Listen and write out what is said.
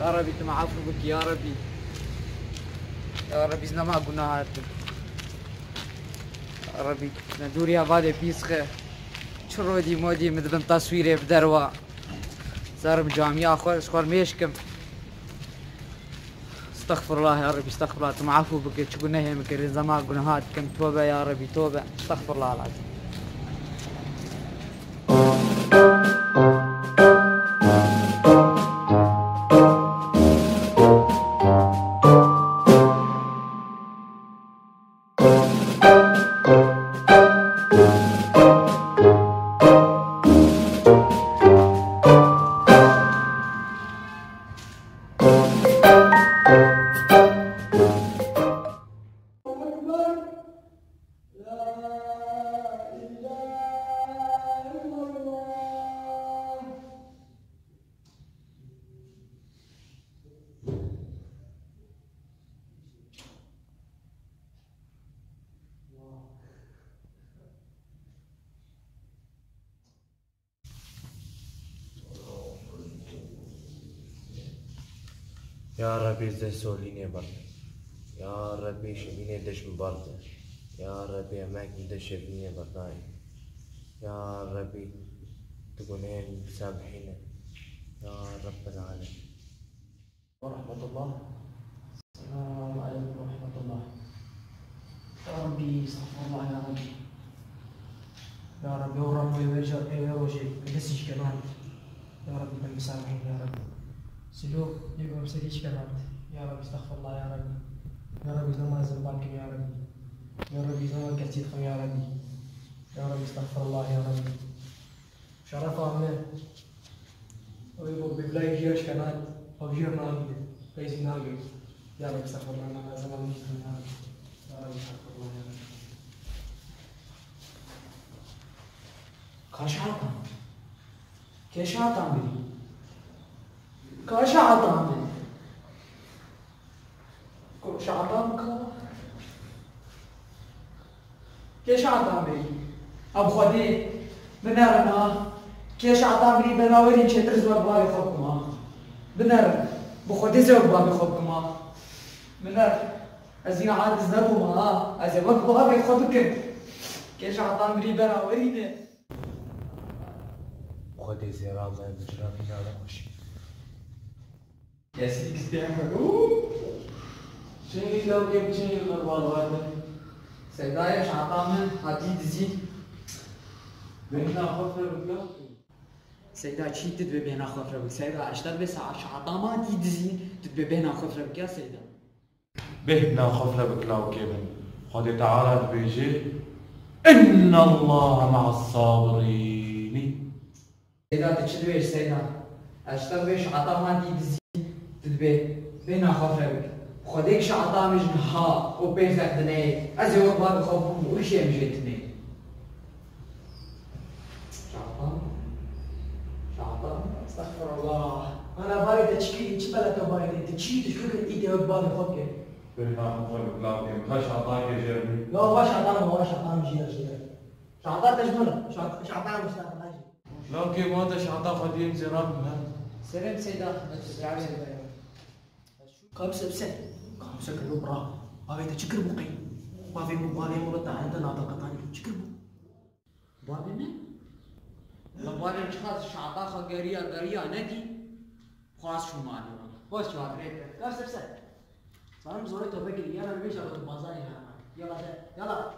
يا ربي تم عفو بك يا ربي. يا ربي زنا ما قلنا هاتم. يا ربي ندوري هذا بيسخه شرودي مودي مدبن تصويري بدروا زارب جامعة اخوار ميشكم. استغفر الله يا ربي استغفر الله تم عفو بك قلنا هي مكرين زمان قلنا هاتكم توبه يا ربي توبه استغفر الله العظيم. يا ربي زي سوليني برد، يا ربي شبيني دش برد، يا ربي أماك دش شبيني برداي، يا ربي تقولين سامحينا يا رب العالمين. ورحمة الله. السلام عليكم ورحمة الله. يا ربي استغفر الله يا ربي. يا ربي ورمي ويروجي بسيش كمان. يا ربي من مسامحين يا ربي. سلوك يقوم سديش كمان. يا ربي استغفر الله يا ربي. يا ربي زمان زنبالكم يا ربي. يا ربي زمان كتيتكم يا ربي. يا ربي استغفر الله يا ربي. شرف عمي. ويقول ببلاي جيرش كمان. وبجير ناقي. ليس ناقي. يا رب استغفر الله أنا زمان مشتم يا رب. يا رب استغفر الله يا رب. كاش عطام. كاش عطام بي. كاش عطام بي. كاش عطام كا. كاش عطام بي. أبو خدي بنارنا كاش عطام بي بناوري شتر زوال باري خوكما. بنار بخودي زوال باري خوكما. بنار أزين عاد زنبو ما أزين وقت باري خوكم. كاش عطام بي بناوري ده. خدي زيرا الله بجرابنا على وشي. يا سيدي استعمل. شيء لو جبت شيء غربال هذا. سيدايش عطامن هاتي دزي. بينا خفر بقى. سيدا شي تدبي بينا خفر بك سيدا اشتغل بس عطاما تي دزي تدبي بينا خفر بك يا سيدا. بينا خفر بك لو كيفن. خدي تعالى بيجي. إن الله مع الصابرين. سيدا تشدويش سيدا اشتغل بس عطاما تي دزي تدبي بينا خفر بك. خديك عطامج نها وبيزك دني ازي وباب خوف وشي مجيتني. شعطان استغفر الله. أنا بايد تشكي تشبلت بايد تشي تشكي إيدي وبالي خوكي. بينا خفر بك لو كيفن. خش عطاك يا جربي. لا واش عطانا واش عطانا جير. شعطان تجمله شعطان مش تعرف لو كيف ما تشعطا خديم زرابنا. سلام سيدا نتسرعي خمسة بسنة. خمسة كيلو برا. أبي تشكر بقي. ما في مبالي مرد عندنا هذا القطاني تشكر بو. بابي من؟ لبابي مش خلاص شعطا خقريا ندي خلاص شو مالي بس شو عبريت. خمسة بسنة. صار مزوري توبك يلا نبيش على البازار يلا يلا.